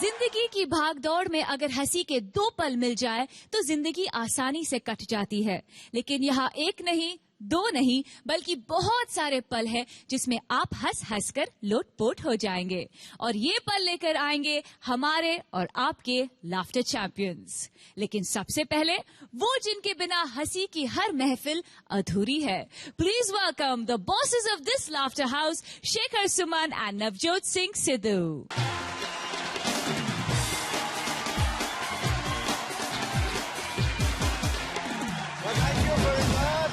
जिंदगी की भागदौड़ में अगर हंसी के 2 पल मिल जाए तो जिंदगी आसानी से कट जाती है, लेकिन यहाँ 1 नहीं 2 नहीं बल्कि बहुत सारे पल हैं जिसमें आप हंस हंस कर लोटपोट हो जाएंगे और ये पल लेकर आएंगे हमारे और आपके लाफ्टर चैंपियंस। लेकिन सबसे पहले वो जिनके बिना हंसी की हर महफिल अधूरी है। Please welcome the bosses of this laughter house, Shekhar Suman and Navjot Singh Sidhu.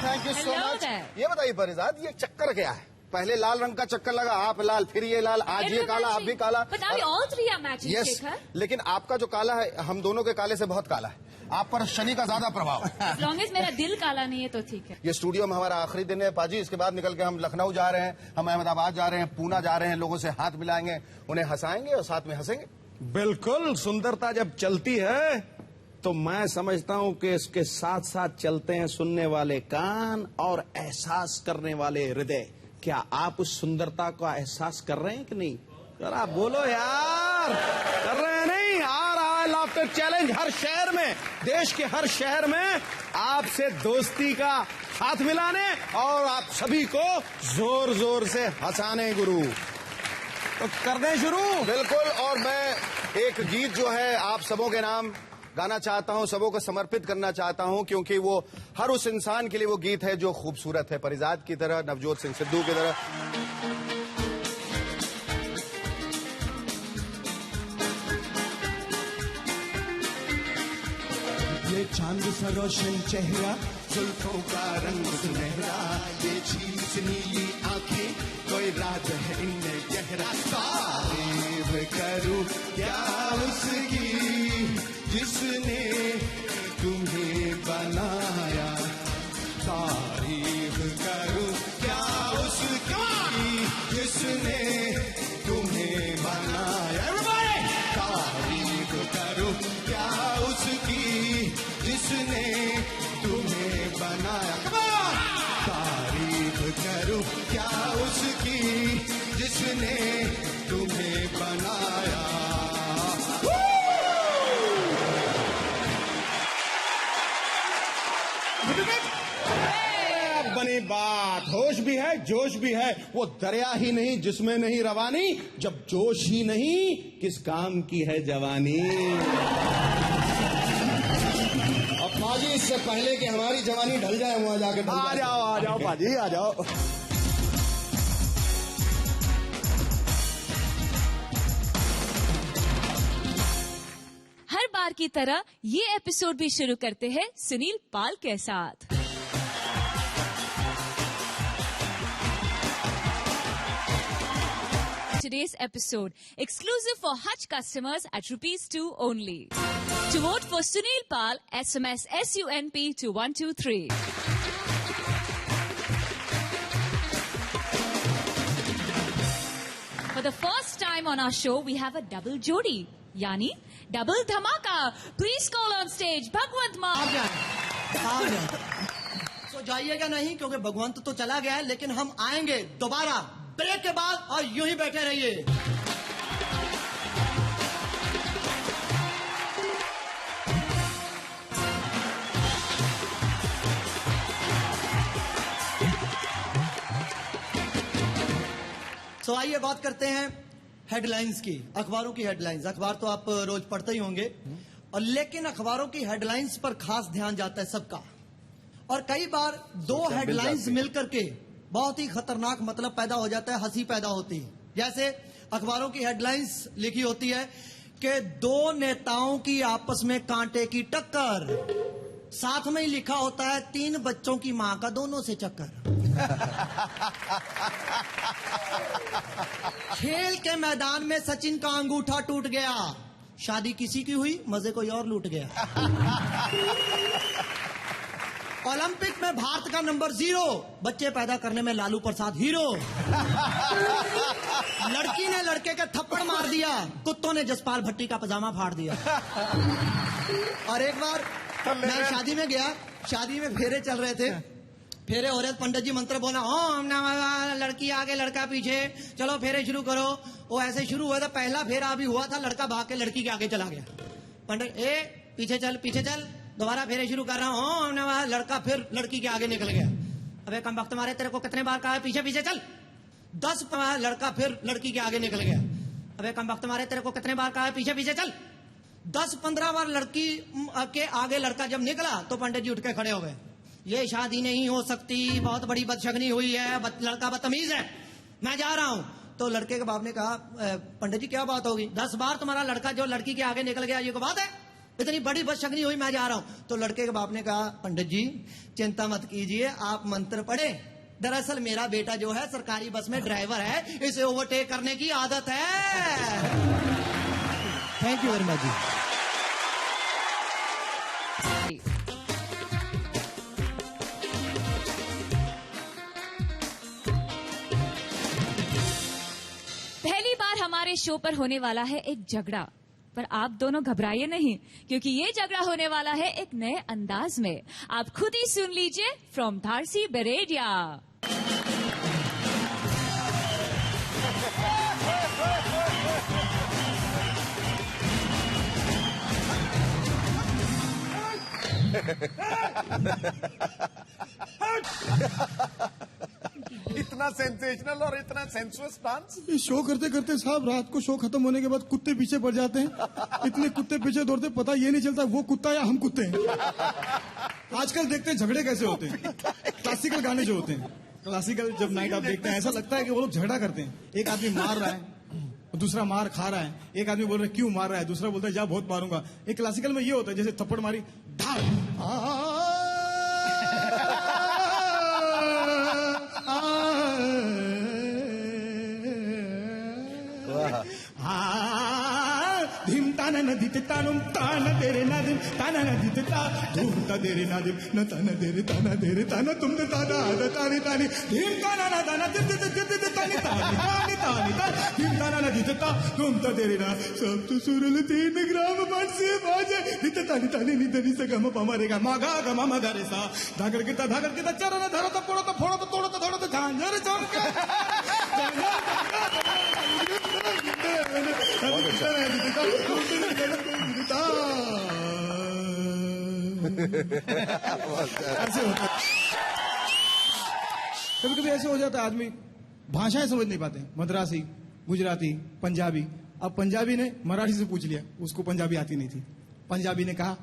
Thank you so much. ये बताइए परिजात, ये चक्कर क्या है? पहले लाल रंग का चक्कर लगा, आप लाल, फिर ये लाल, आज ये काला, आप भी काला। यस, लेकिन आपका जो काला है हम दोनों के काले से बहुत काला है। आप पर शनि का ज्यादा प्रभाव है। लॉन्ग एज मेरा दिल काला नहीं है तो ठीक है। ये स्टूडियो में हमारा आखिरी दिन है पाजी, इसके बाद निकल के हम लखनऊ जा रहे हैं, हम अहमदाबाद जा रहे हैं, पूना जा रहे हैं, लोगों से हाथ मिलाएंगे, उन्हें हंसाएंगे और साथ में हंसेंगे। बिल्कुल, सुंदरता जब चलती है तो मैं समझता हूँ कि इसके साथ साथ चलते हैं सुनने वाले कान और एहसास करने वाले हृदय। क्या आप उस सुंदरता का एहसास कर रहे हैं कि नहीं? जरा बोलो यार, कर रहे हैं नहीं? आ रहा है लाफ्टर चैलेंज हर शहर में, देश के हर शहर में आपसे दोस्ती का हाथ मिलाने और आप सभी को जोर जोर से हंसाने गुरु। तो कर दें शुरू। बिल्कुल, और मैं एक गीत जो है आप सबों के नाम गाना चाहता हूं, सबों को समर्पित करना चाहता हूं, क्योंकि वो हर उस इंसान के लिए वो गीत है जो खूबसूरत है, परिजात की तरह, नवजोत सिंह सिद्धू की तरह। ये चांद सा रोशन चेहरा, जुल्फों का रंग सुनहरा, ये झील से नीली आंखें, कोई राज है इनमें गहरा। तारीफ करूं क्या उसकी जिसने तुम्हें बनाया, तारीफ करूं क्या उसकी जिसने तुम्हें बनाया। तारीफ करूं क्या उसकी जिसने तुम्हें बनाया। तारीफ करूं क्या उसकी जिसने तुम्हें बनाया। बनी बात, होश भी है, जोश भी है, वो दरिया ही नहीं जिसमें नहीं रवानी, जब जोश ही नहीं किस काम की है जवानी। अब पाजी, इससे पहले कि हमारी जवानी ढल जाए वहां जाके आ जाओ पाजी, आ जाओ। हर बार की तरह ये एपिसोड भी शुरू करते हैं सुनील पाल के साथ। Today's episode exclusive for Hutch customers at ₹2 only. To vote for Sunil Pal, SMS SUNP to 123. For the first time on our show, we have a double jodi, yani double dhamaka. Please call on stage Bhagwant Maan. तो जाइएगा नहीं, क्योंकि भगवंत तो चला गया है, लेकिन हम आएंगे दोबारा ब्रेक के बाद, और यूं ही बैठे रहिए। तो आइए बात करते हैं हेडलाइंस की, अखबारों की हेडलाइंस। अखबार तो आप रोज पढ़ते ही होंगे, और लेकिन अखबारों की हेडलाइंस पर खास ध्यान जाता है सबका, और कई बार 2 हेडलाइंस मिलकर के बहुत ही खतरनाक मतलब पैदा हो जाता है, हंसी पैदा होती है। जैसे अखबारों की हेडलाइंस लिखी होती है कि 2 नेताओं की आपस में कांटे की टक्कर, साथ में ही लिखा होता है 3 बच्चों की मां का दोनों से चक्कर। खेल के मैदान में सचिन का अंगूठा टूट गया, शादी किसी की हुई, मजे कोई और लूट गया। ओलंपिक में भारत का नंबर 0, बच्चे पैदा करने में लालू प्रसाद हीरो। लड़की ने लड़के के थप्पड़ मार दिया, कुत्तों ने जसपाल भट्टी का पजामा फाड़ दिया। और एक बार मैं शादी में गया, शादी में फेरे चल रहे थे, फेरे हो रहे, पंडित जी मंत्र बोला, ओम नमः, लड़की आगे लड़का पीछे, चलो फेरे शुरू करो। वो ऐसे शुरू हुआ था, पहला फेरा अभी हुआ था, लड़का भाग के लड़की के आगे चला गया। पंडित पीछे चल, दोबारा फेरे शुरू कर रहा हूँ, ओम नमः, लड़का फिर लड़की के आगे निकल गया। अबे कम वक्त मारे, तेरे को कितने बार कहा है पीछे चल। 10 लड़का फिर लड़की के आगे निकल गया। अबे कम वक्त मारे, तेरे को कितने बार कहा है पीछे चल। 10-15 बार लड़की के आगे लड़का जब निकला तो पंडित जी उठ के खड़े हो गए। ये शादी नहीं हो सकती, बहुत बड़ी बदशगनी हुई है, लड़का बदतमीज है, मैं जा रहा हूं। तो लड़के के बाप ने कहा, पंडित जी क्या बात होगी, 10 बार तुम्हारा लड़का जो लड़की के आगे निकल गया, ये कोई बात है, इतनी बड़ी बदशगनी हुई, मैं जा रहा हूं। तो लड़के के बाप ने कहा, पंडित जी चिंता मत कीजिए, आप मंत्र पढ़े। दरअसल मेरा बेटा जो है सरकारी बस में ड्राइवर है, इसे ओवरटेक करने की आदत है। थैंक यू वेरी मच जी। पहली बार हमारे शो पर होने वाला है एक झगड़ा, पर आप दोनों घबराइए नहीं, क्योंकि ये झगड़ा होने वाला है एक नए अंदाज में। आप खुद ही सुन लीजिए फ्रॉम धारसी बरेडिया। इतना सेंसेशनल और इतना सेंसुअस डांस। ये शो करते करते साहब रात को शो खत्म होने के बाद कुत्ते पीछे पड़ जाते हैं। इतने कुत्ते पीछे दौड़ते, पता ये नहीं चलता वो कुत्ता या हम कुत्ते हैं। आजकल देखते हैं झगड़े कैसे होते हैं, क्लासिकल गाने जो होते हैं, क्लासिकल जब नाइट आप देखते हैं ऐसा लगता है कि वो लोग झगड़ा करते हैं। एक आदमी मार रहा है, दूसरा मार खा रहा है, एक आदमी बोल रहा है क्यों मार रहा है, दूसरा बोलता है जा बहुत मारूंगा। एक क्लासिकल में ये होता है जैसे थप्पड़ मारी धीम ताना नदी तानुम ताना तेरे नादिम ताना नदी ता धूम ता तेरे नादिम न ताना तेरे ताना तुम ने ताना आदा तानी तानी धीम ताना ना ताना दिद दिद दिद दिद तानी तानी तानी तानी ता धीम ताना नदी ता धूम ता तेरे ना सब तो सुरल 3 ग्राम मन से बाजे नित तानी तानी नित नि से गम पमारेगा मागा गम मगरे सा धागर के ता चरण धरो तो पोड़ो तो फोड़ो तो तोड़ो तो धड़ो तो झांझर चौड़ के ऐसे होता है। कभी कभी ऐसे हो जाता है, आदमी भाषाएं समझ नहीं पाते, मद्रासी, गुजराती, पंजाबी। अब पंजाबी ने मराठी से पूछ लिया, उसको पंजाबी आती नहीं थी। पंजाबी ने कहा,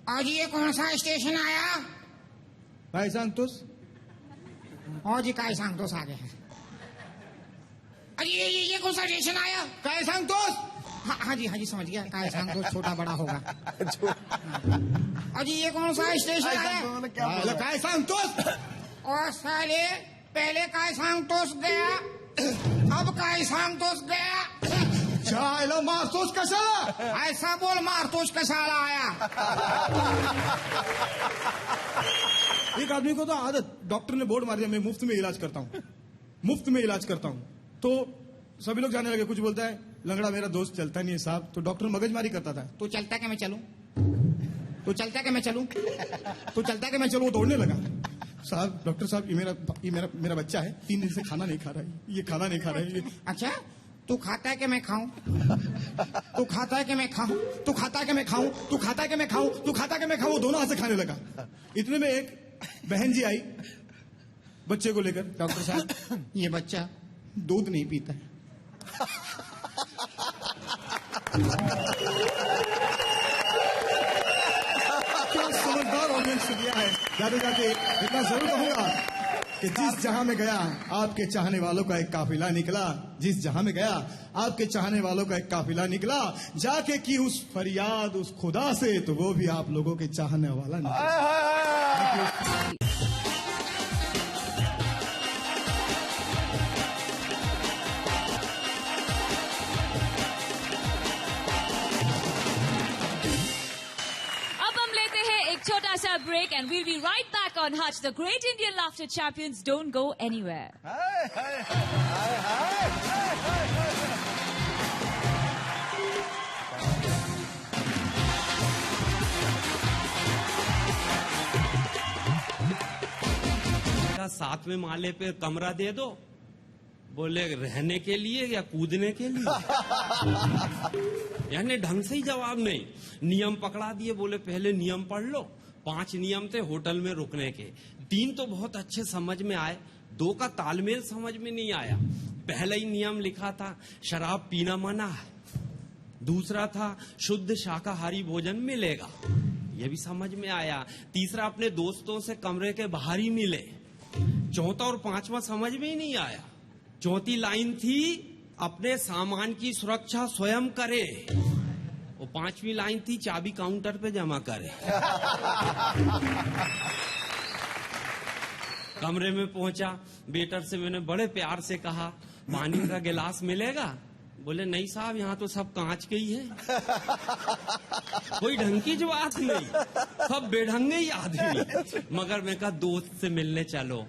आज ये कौन सा स्टेशन आया? भाई सांगतोस। और जी काय सांगतोस आगे है। अरे ये कौन सा स्टेशन आया? काय सांगतोस? हाँ जी समझ गया, काय सांगतोस छोटा बड़ा होगा। अजी ये कौन सा स्टेशन आया? काय सांगतोस? और साले पहले काय सांगतोस गया, अब काय सांगतोस गया। चायला मारतोस कशाला? ऐसा बोल, मारतोस कशाला आया। एक आदमी को तो आदत, डॉक्टर ने बोर्ड मार दिया मैं मुफ्त में इलाज करता हूँ, मुफ्त में इलाज करता हूँ। तो सभी लोग जाने लगे, कुछ बोलता है लंगड़ा मेरा दोस्त चलता नहीं है साहब। तो डॉक्टर मगजमारी करता था, तू चलता कि मैं चलूं? तू चलता कि मैं चलूं? तो चलता कि मैं चलूं। वो दौड़ने लगा, साहब डॉक्टर साहब ये मेरा बच्चा है, 3 दिन से खाना नहीं खा रहा है, ये खाना नहीं खा रहा है। अच्छा तू खाता है कि मैं खाऊं? तू खाता है कि मैं खाऊं? तू खाता है कि मैं खाऊं? तू खाता है कि मैं खाऊं? तू खाता है कि मैं खाऊं? वो दोनों हाथ से खाने लगा। इतने में एक बहन जी आई बच्चे को लेकर, डॉक्टर साहब ये बच्चा दूध नहीं पीता है। क्या समझदार ऑडियंस दिया है। जाते जाते इतना जरूर कहूंगा कि जिस जहां में गया आपके चाहने वालों का एक काफिला निकला, जिस जहां में गया आपके चाहने वालों का एक काफिला निकला, जाके की उस फरियाद उस खुदा से, तो वो भी आप लोगों के चाहने वाला निकला। छोटा सा break and we'll be right back on Hutch. The Great Indian Laughter Champions don't go anywhere. 7वें माले पे कमरा दे दो। बोले रहने के लिए या कूदने के लिए? यानी ढंग से ही जवाब नहीं। नियम पकड़ा दिए, बोले पहले नियम पढ़ लो। 5 नियम थे होटल में रुकने के। 3 तो बहुत अच्छे समझ में आए, 2 का तालमेल समझ में नहीं आया। पहला ही नियम लिखा था शराब पीना मना है। दूसरा था शुद्ध शाकाहारी भोजन मिलेगा, यह भी समझ में आया। तीसरा अपने दोस्तों से कमरे के बाहर ही मिले। चौथा और 5वां समझ में ही नहीं आया। चौथी लाइन थी अपने सामान की सुरक्षा स्वयं करे। और 5वीं लाइन थी चाबी काउंटर पे जमा करे। कमरे में पहुंचा, वेटर से मैंने बड़े प्यार से कहा पानी का गिलास मिलेगा? बोले नहीं साहब, यहाँ तो सब कांच के ही है। कोई ढंग की बात नहीं, सब बेढंगे ही आदमी। मगर मैं कहा दोस्त से मिलने चलो।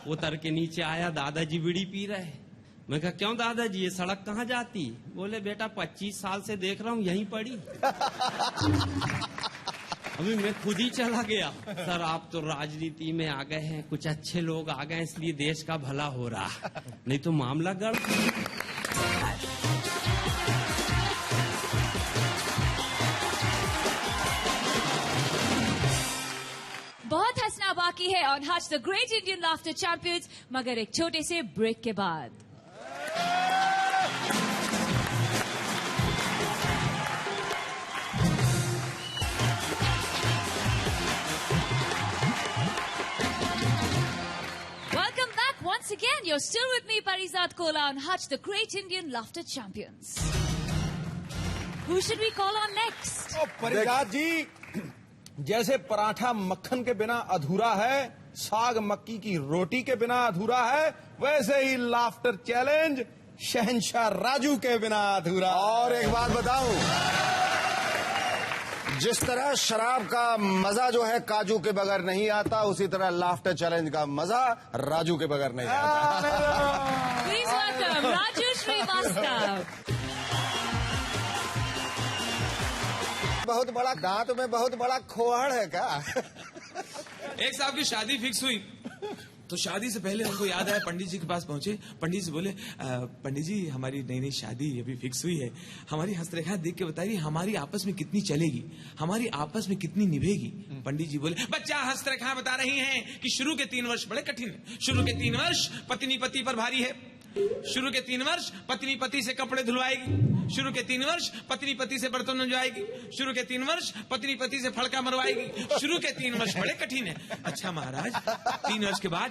उतर के नीचे आया, दादाजी बीड़ी पी रहे। मैं कहा क्यों दादाजी, ये सड़क कहाँ जाती? बोले बेटा 25 साल से देख रहा हूँ यहीं पड़ी। अभी मैं खुद ही चला गया। सर आप तो राजनीति में आ गए हैं, कुछ अच्छे लोग आ गए इसलिए देश का भला हो रहा, नहीं तो मामला गड़। बहुत हंसना बाकी है on Hutch the great Indian laughter champions, मगर एक छोटे से ब्रेक के बाद। Welcome back once again. You're still with me, Parizad Kola, on Hutch, the Great Indian Laughter Champions. Who should we call on next? परिजात जी, जैसे पराठा मक्खन के बिना अधूरा है, साग मक्की की रोटी के बिना अधूरा है, वैसे ही लाफ्टर चैलेंज शहंशाह राजू के बिना अधूरा। और एक बात बताऊं, जिस तरह शराब का मजा जो है काजू के बगैर नहीं आता, उसी तरह लाफ्टर चैलेंज का मजा राजू के बगैर नहीं आता। Please welcome Raju Srivastav. बहुत बड़ा दांत में बहुत बड़ा खोहड़ है क्या? एक साहब की शादी फिक्स हुई, तो शादी से पहले हमको याद आया, पंडित जी के पास पहुंचे। पंडित जी बोले पंडित जी हमारी नई नई शादी अभी फिक्स हुई है, हमारी हस्तरेखा देख के बताइए हमारी आपस में कितनी चलेगी, हमारी आपस में कितनी निभेगी। पंडित जी बोले बच्चा हस्तरेखा बता रही हैं कि शुरू के 3 वर्ष बड़े कठिन है। शुरू के 3 वर्ष पत्नी पति पर भारी है। शुरू के 3 वर्ष पत्नी पति से कपड़े धुलवाएगी। शुरू के 3 वर्ष पत्नी पति से बर्तन धुलवाएगी। शुरू के 3 वर्ष पत्नी पति से फड़का मरवाएगी। शुरू के 3 वर्ष बड़े कठिन है। अच्छा महाराज, 3 वर्ष के बाद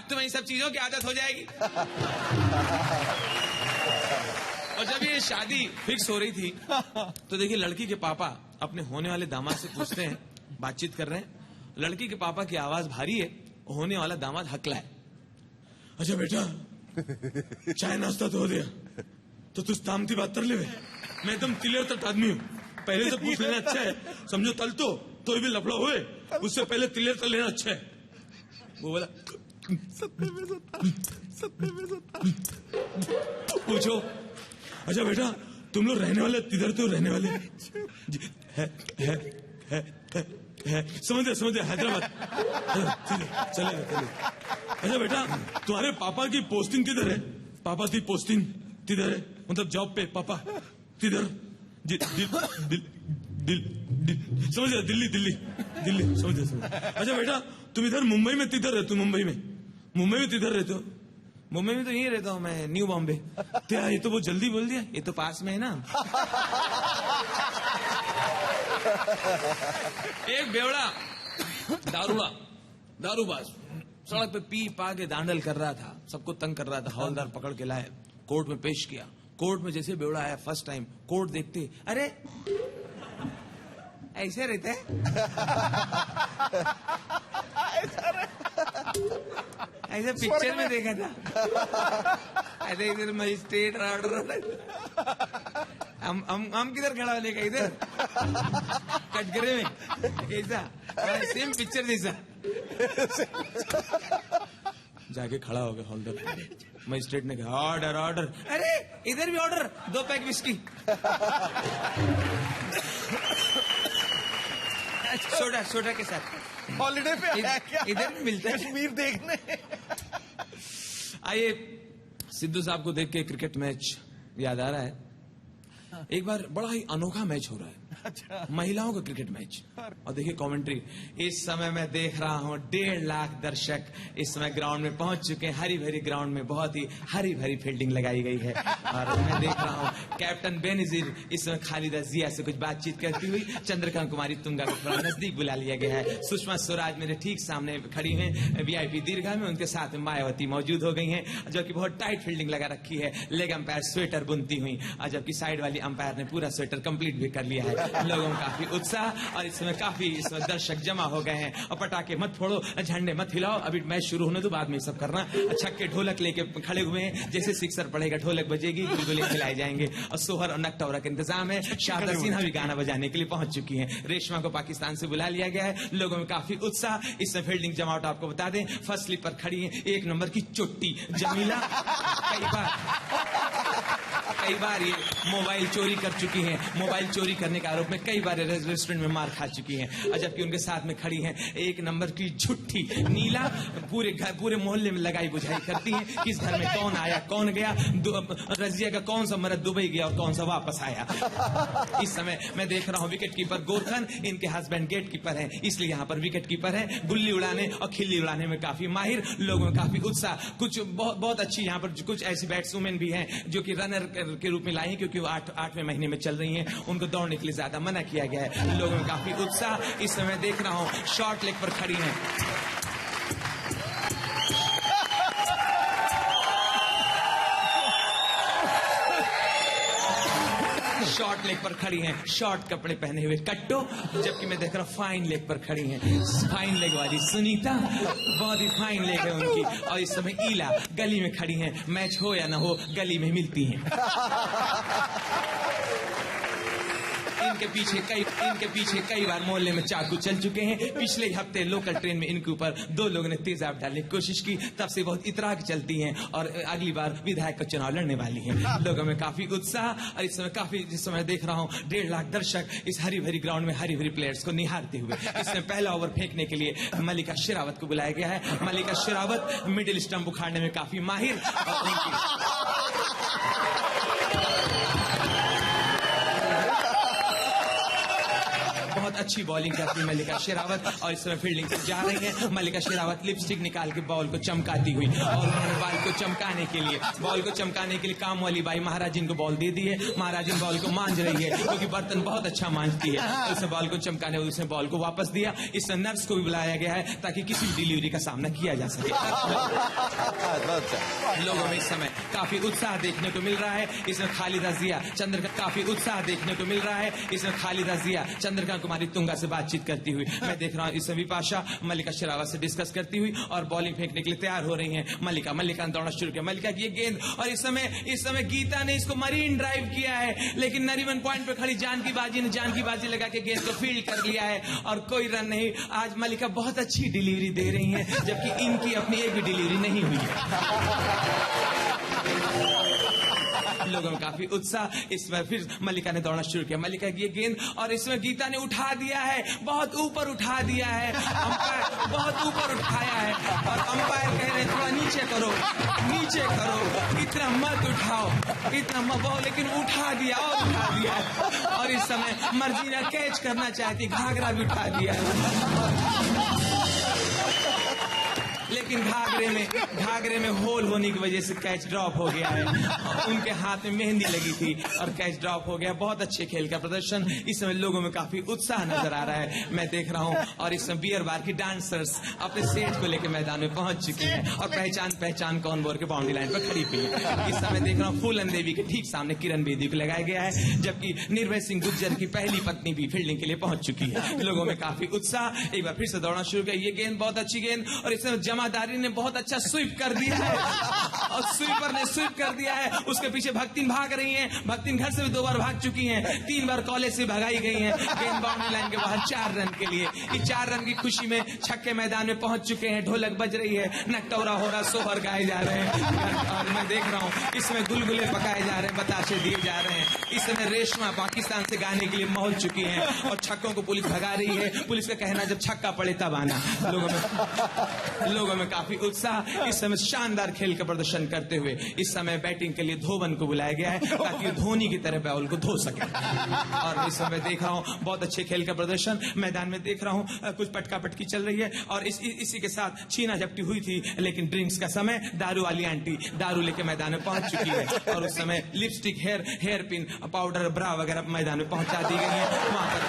तुम्हें इन सब चीजों की आदत हो जाएगी। और जब ये शादी फिक्स हो रही थी, तो देखिए लड़की के पापा अपने होने वाले दामाद से पूछते हैं, बातचीत कर रहे हैं। लड़की के पापा की आवाज भारी है, होने वाला दामाद हकला है। अच्छा बेटा, चाय नाश्ता तो हो गया, तो तू तामती बात कर ले। मैं एकदम क्लियर तट आदमी हूँ, पहले से पूछ लेना अच्छा है। समझो तल तो भी लफड़ा हुए, उससे पहले क्लियर कर लेना अच्छा है। वो बोला पूछो, अच्छा बेटा तुम लोग रहने वाले किधर तो रहने वाले है समझे हैदराबाद। चले। अच्छा बेटा तुम्हारे पापा की पोस्टिंग किधर है? पापा की पोस्टिंग किधर है, मतलब जॉब पे पापा किधर? समझे, दिल्ली समझे। अच्छा बेटा तुम इधर मुंबई में किधर रहते हो? मुंबई में किधर रहते हो? मुंबई में तो यही रहता हूँ मैं, न्यू बॉम्बे। क्या ये तो बहुत जल्दी बोल दिया, ये तो पास में है ना। एक बेवड़ा दारूबाज सड़क पे पी पा के दांडल कर रहा था, सबको तंग कर रहा था। हवलदार पकड़ के लाए, कोर्ट में पेश किया। कोर्ट में जैसे बेवड़ा आया फर्स्ट टाइम, कोर्ट देखते अरे ऐसे रहते हैं। ऐसे पिक्चर में देखा था। ऐसे इधर मजिस्ट्रेट हम किधर खड़ा होने का, इधर कटघरे में ऐसा सेम पिक्चर जैसा। जाके खड़ा हो गया हॉलदार, मजिस्ट्रेट ने कहा ऑर्डर। अरे इधर भी ऑर्डर, 2 पैक विस्की। सोडा के साथ। हॉलीडे पे आया क्या? इधर भी मिलते हैं। कश्मीर देखने। आइए, सिद्धू साहब को देख के क्रिकेट मैच याद आ रहा है। एक बार बड़ा ही अनोखा मैच हो रहा है, महिलाओं का क्रिकेट मैच। और देखिए कमेंट्री, इस समय मैं देख रहा हूँ 1.5 लाख दर्शक इस समय ग्राउंड में पहुंच चुके हैं। हरी भरी ग्राउंड में बहुत ही हरी भरी फील्डिंग लगाई गई है। और मैं देख रहा हूँ कैप्टन बेनजीर इस समय खालिदा जिया से कुछ बातचीत करती हुई चंद्रकांत कुमारी तुंगा को थोड़ा नजदीक बुला लिया गया है। सुषमा स्वराज मेरे ठीक सामने खड़ी हैं VIP दीर्घा में, उनके साथ में मायावती मौजूद हो गई हैं, जो कि बहुत टाइट फील्डिंग लगा रखी है। लेग अंपायर स्वेटर बुनती हुई, और जबकि साइड वाली अंपायर ने पूरा स्वेटर कंप्लीट भी कर लिया है। लोगों में काफी उत्साह और इसमें काफी दर्शक जमा हो गए हैं। और पटाखे मत फोड़ो, झंडे मत हिलाओ, अभी मैच शुरू होने दो, बाद में सब करना। छक्के ढोलक लेके खड़े हुए हैं, जैसे सिक्सर पड़ेगा ढोलक बजेगी, गुलगुले खिलाए जाएंगे। और सोहर और नकटौरा का इंतजाम है। शारदा सिन्हा भी गाना बजाने के लिए पहुंच चुकी हैं। रेशमा को पाकिस्तान से बुला लिया गया है। लोगों में काफी उत्साह। इसमें फील्डिंग जमावट आपको बता दें, फर्स्ट स्लिप पर खड़ी है 1 नंबर की चुट्टी जमीला। कई बार ये मोबाइल चोरी कर चुकी हैं। मोबाइल चोरी करने के आरोप में कई बार रेस्टोरेंट में मार खा चुकी हैं। और जबकि उनके साथ में खड़ी हैं 1 नंबर की झुट्ठी नीला। पूरे मोहल्ले में लगाई बुझाई करती हैं, किस घर में कौन आया कौन गया, रजिया का कौन सा मर्द दुबई गया और कौन सा वापस आया। इस समय मैं देख रहा हूँ विकेट कीपर गोरखन, इनके हस्बैंड गेट कीपर है, इसलिए यहाँ पर विकेट कीपर है। गुल्ली उड़ाने और खिल्ली उड़ाने में काफी माहिर। लोगों में काफी उत्साह। कुछ बहुत अच्छी यहाँ पर कुछ ऐसी बैट्सवुमेन भी हैं जो कि रनर के रूप में लाई, क्योंकि वो 8वें महीने में चल रही हैं। उनको दौड़ने के लिए ज्यादा मना किया गया है। लोगों में काफी उत्साह। इस समय देख रहा हूँ शॉर्ट लेग पर खड़ी हैं शॉर्ट लेग पर खड़ी हैं शॉर्ट कपड़े पहने हुए कट्टो। जबकि मैं देख रहा हूँ फाइन लेग पर खड़ी हैं फाइन लेग वाली सुनीता, बहुत ही फाइन लेग है उनकी। और इस समय ईला गली में खड़ी हैं। मैच हो या ना हो, गली में मिलती हैं। इनके पीछे कई बार मोहल्ले में चाकू चल चुके हैं। पिछले हफ्ते लोकल ट्रेन में इनके ऊपर 2 लोगों ने तेजाब डालने की कोशिश की, तब से बहुत इतराक चलती हैं और अगली बार विधायक का चुनाव लड़ने वाली हैं। लोगों में काफी उत्साह। और इस समय जिस समय देख रहा हूँ 1.5 लाख दर्शक इस हरी भरी ग्राउंड में हरी भरी प्लेयर्स को निहारते हुए। इसमें पहला ओवर फेंकने के लिए मल्लिका शेरावत को बुलाया गया है। मल्लिका शेरावत मिडिल स्टंप उखाड़ने में काफी माहिर और बहुत अच्छी बॉलिंग करती है मल्लिका शेरावत। और इस समय फील्डिंग से जा रही है मल्लिका शेरावत। लिपस्टिक निकाल के बॉल को चमकाती हुई, और उन्होंने बॉल को चमकाने के लिए काम वाली बाई महाराजिन को बॉल दे दी है। महाराजिन बॉल को मांझ रही है, क्योंकि बर्तन बहुत अच्छा मांझती है। तो उसने बॉल को चमकाने, उसने बॉल को वापस दिया। इससे नर्स को भी बुलाया गया है ताकि किसी भी डिलीवरी का सामना किया जा सके। लोगों में इस समय काफी उत्साह देखने को मिल रहा है। इसमें खालिदा जिया काफी उत्साह देखने को मिल रहा है। इसमें खालिदा जिया चंद्रकांत कुमारी तुंगा से बातचीत करती हुई मैं देख रहा हूँ। इस समय विपाशा मल्लिका शेरावत से डिस्कस करती हुई और बॉलिंग फेंकने के लिए तैयार हो रही हैं। मल्लिका ने दौड़ना शुरू किया। मल्लिका की ये गेंद, और इस समय गीता ने इसको मरीन ड्राइव किया है, लेकिन नरीमन पॉइंट पे खड़ी जानकी बाजी लगा के गेंद को फील्ड कर लिया है और कोई रन नहीं। आज मल्लिका बहुत अच्छी डिलीवरी दे रही है, जबकि इनकी अपनी एक भी डिलीवरी नहीं हुई है। लोगों में काफी उत्साह। इसमें फिर मल्लिका ने दौड़ना शुरू किया। मल्लिका की ये गेंद, और इसमें गीता ने उठा दिया है, बहुत ऊपर उठा दिया है। अंपायर बहुत ऊपर उठाया है और अंपायर कह रहे हैं थोड़ा नीचे करो, इतना मत उठाओ, इतना मत, लेकिन उठा दिया और उठा दिया है। और इस समय मर्जीना कैच करना चाहती, घाघरा भी उठा दिया है, लेकिन घाघरे में होल होने की वजह से कैच ड्रॉप हो गया है। उनके हाथ में मेहंदी लगी थी और कैच ड्रॉप हो गया। बहुत अच्छे खेल का प्रदर्शन। इस समय लोगों में काफी उत्साह नजर आ रहा है, मैं देख रहा हूँ। और इस समय बियर बार की डांसर्स अपने सेट को लेकर मैदान में पहुंच चुकी हैं और पहचान कौन बोर के बाउंड्री लाइन पर खड़ी हुई है। इस समय देख रहा हूँ फूलन देवी के ठीक सामने किरण बेदी को लगाया गया है, जबकि निर्भय सिंह गुज्जर की पहली पत्नी भी फील्डिंग के लिए पहुंच चुकी है। लोगों में काफी उत्साह। एक बार फिर से दौड़ना शुरू किया। ये गेंद बहुत अच्छी गेंद, और इस समय जमादारी ने बहुत अच्छा स्वीप कर दिया है और स्वीपर ने स्वीप कर दिया है। उसके पीछे भक्तिन भाग रही हैं। भक्तिन घर से भी 2 बार भाग चुकी हैं, 3 बार कॉलेज से भगाई गई हैं। गेंद बाउंड्री लाइन के बाहर 4 रन के लिए। इस 4 रन की खुशी में छक्के मैदान में पहुंच चुके हैं। ढोलक बज रही है, नकटौरा हो रहा, सोहर गाए जा रहे हैं और मैं देख रहा हूँ इसमें गुलगुले पकाए जा रहे हैं, बताशे दिए जा रहे हैं। इस समय रेशमा पाकिस्तान से गाने के लिए पहुंच चुकी हैं और छक्कों को पुलिस भगा रही है। पुलिस का कहना जब छक्का पड़े तब आना। लोगों में काफी उत्साह। इस समय शानदार खेल का प्रदर्शन करते हुए इस समय बैटिंग के लिए धोबन को बुलाया गया है ताकि धोनी की तरह बॉल को धो सके। और इस समय देख रहा हूँ बहुत अच्छे खेल का प्रदर्शन मैदान में देख रहा हूँ। कुछ पटका पटकी चल रही है और इसी के साथ छीना झपटी हुई थी, लेकिन ड्रिंक्स का समय दारू वाली आंटी दारू लेके मैदान में पहुंच चुकी है और उस समय लिपस्टिक, हेयर पिन, पाउडर, ब्रा वगैरह मैदान में पहुंचा दी गई है। वहां पर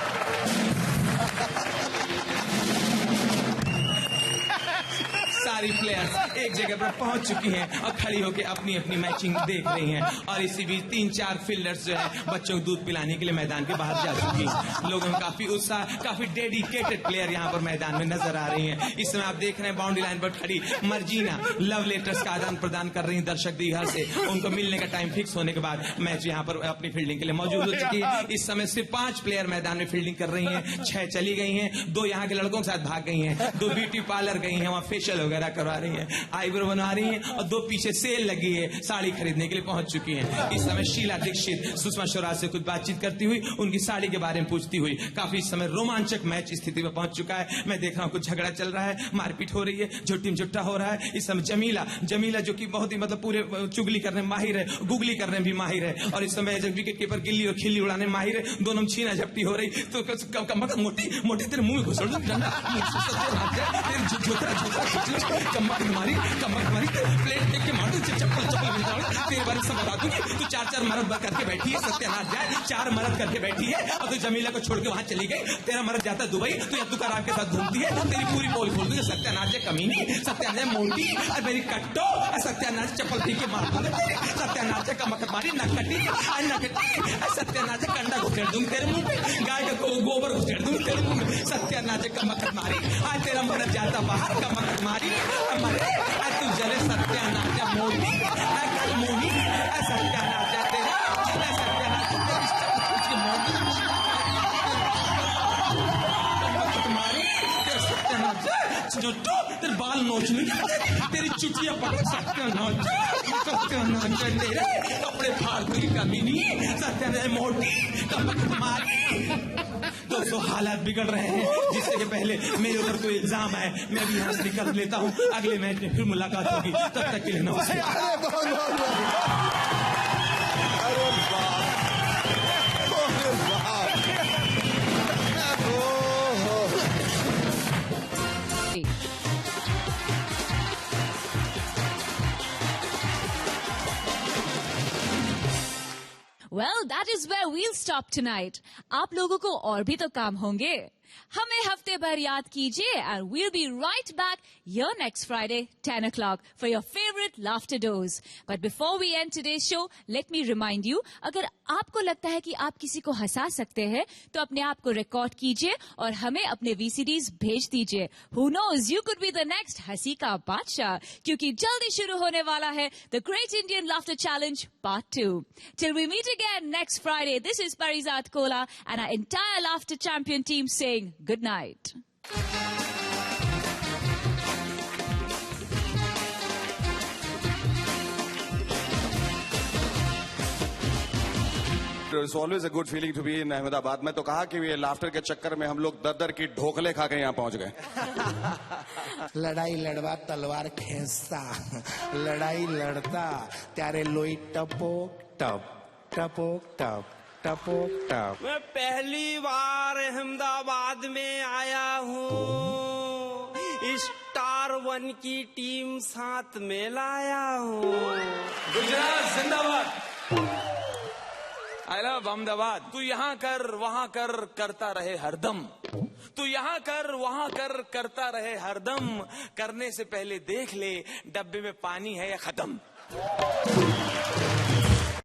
सारी प्लेयर्स एक जगह पर पहुंच चुकी हैं और खड़ी होकर अपनी अपनी मैचिंग देख रही हैं। और इसी बीच 3-4 फील्डर्स जो है बच्चों को दूध पिलाने के लिए मैदान के बाहर जा चुकी हैं। लोगों में काफी उत्साह, काफी डेडिकेटेड प्लेयर यहाँ पर मैदान में नजर आ रही हैं। इस समय आप देख रहे हैं बाउंड्री लाइन पर खड़ी मर्जीना लव लेटर्स का आदान प्रदान कर रही हैं दर्शक दीघा से। उनको मिलने का टाइम फिक्स होने के बाद मैच यहाँ पर अपनी फील्डिंग के लिए मौजूद हो चुकी है। इस समय सिर्फ 5 प्लेयर मैदान में फील्डिंग कर रही हैं। 6 चली गई हैं, 2 यहाँ के लड़कों के साथ भाग गई हैं, 2 ब्यूटी पार्लर गई हैं, वहाँ फेशियल वगैरह करवा रही हैं, आईब्रो बनवा रही हैं और 2 पीछे सेल लगी है, साड़ी खरीदने के लिए पहुंच चुकी हैं। इस समय शीला दीक्षित सुषमा स्वराज से कुछ बातचीत करती हुई उनकी साड़ी के बारे में पूछती हुई काफी इस समय रोमांचक मैच स्थिति में पहुंच चुका है। मैं देख रहा हूँ कुछ झगड़ा चल रहा है, मारपीट हो रही है, झुट्टी झुट्टा हो रहा है। इस समय जमीला जो कि बहुत ही मतलब पूरे चुगली करने में माहिर है, गुगली करने में भी माहिर है और इस समय विकेट कीपर गिल्ली और खिल्ली उड़ाने में माहिर है। दोनों में छीना झपटी हो रही तो मोटी तेरे मुंह में घुसड़ हमारी प्लेट देख के मारू चप्पल तेरे बारे में बता दूंगी। तू 4 मरद करके बैठी है, सत्यानाश जाए 4 मरद करके बैठी है और तू जमीला को छोड़ के वहां चली गई। तेरा मरद जाता दुबई, तू या तू करार के साथ घूमती है, तेरी पूरी पोल खोल दूंगी। सत्यानाश कमीनी, सत्यानाश मोटी और मेरी कट्टो, सत्यानाश चप्पल पी के मार दूंगा तेरे, सत्यानाश कमक मारी नकटी सत्यानाश कंडा घुसेड़ दूंगी तेरे मुंह पे, गाय का गोबर घुसेड़ दूंगी तेरे मुंह में। सत्यानाश कमक मारी, आज तेरा मरद जाता बाहर, कमक मारी मरे तू जले सत्यानाश मोटी मोही सत्यानाश तेरा सत्यानाश तेरे बाल नोचने तेरी चुटिया पकड़ सत्यानाश तेरे कपड़े फाड़ दूंगी कमीनी सत्यानाश मोटी कमक मारी। दोस्तों हालात बिगड़ रहे हैं जिससे कि पहले मेरे ऊपर कोई इल्जाम है, मैं भी यहाँ से निकल लेता हूँ। अगले मैच में फिर मुलाकात होगी, तब तक के लिए नमस्कार। Well, that is where we'll stop tonight. आप लोगों को और भी तो काम होंगे। हमें हफ्ते भर याद कीजिए and we'll be right back here next Friday, 10 o'clock for your favorite laughter dose. But before we end today's show, let me remind you, अगर आपको लगता है कि आप किसी को हंसा सकते हैं, तो अपने आप को रिकॉर्ड कीजिए और हमें अपने VCDs भेज दीजिए. Who knows, you could be the next हंसी का बादशाह, क्योंकि जल्दी शुरू होने वाला है The Great Indian Laughter Challenge Part 2. Till we meet again next Friday, this is Parizat Kola and our entire Laughter Champion team saying good night. It's always a good feeling to be in Ahmedabad. मैं तो कहा कि ये laughter के चक्कर में हम लोग दर की ढोकले खा के यहाँ पहुंच गए. लड़ाई लड़वा तलवार खेंचता, लड़ाई लड़ता त्यारे लोई टपोक टप टपोक टप टपोक टप. मैं पहली बार अहमदाबाद में आया हूँ, स्टार 1 की टीम साथ में लाया हूँ. गुजरात जिंदाबाद. I love Ahmedabad. तू यहाँ कर वहाँ कर करता रहे हरदम, तू यहाँ कर वहाँ कर करता रहे हरदम, करने से पहले देख ले डब्बे में पानी है या खत्म.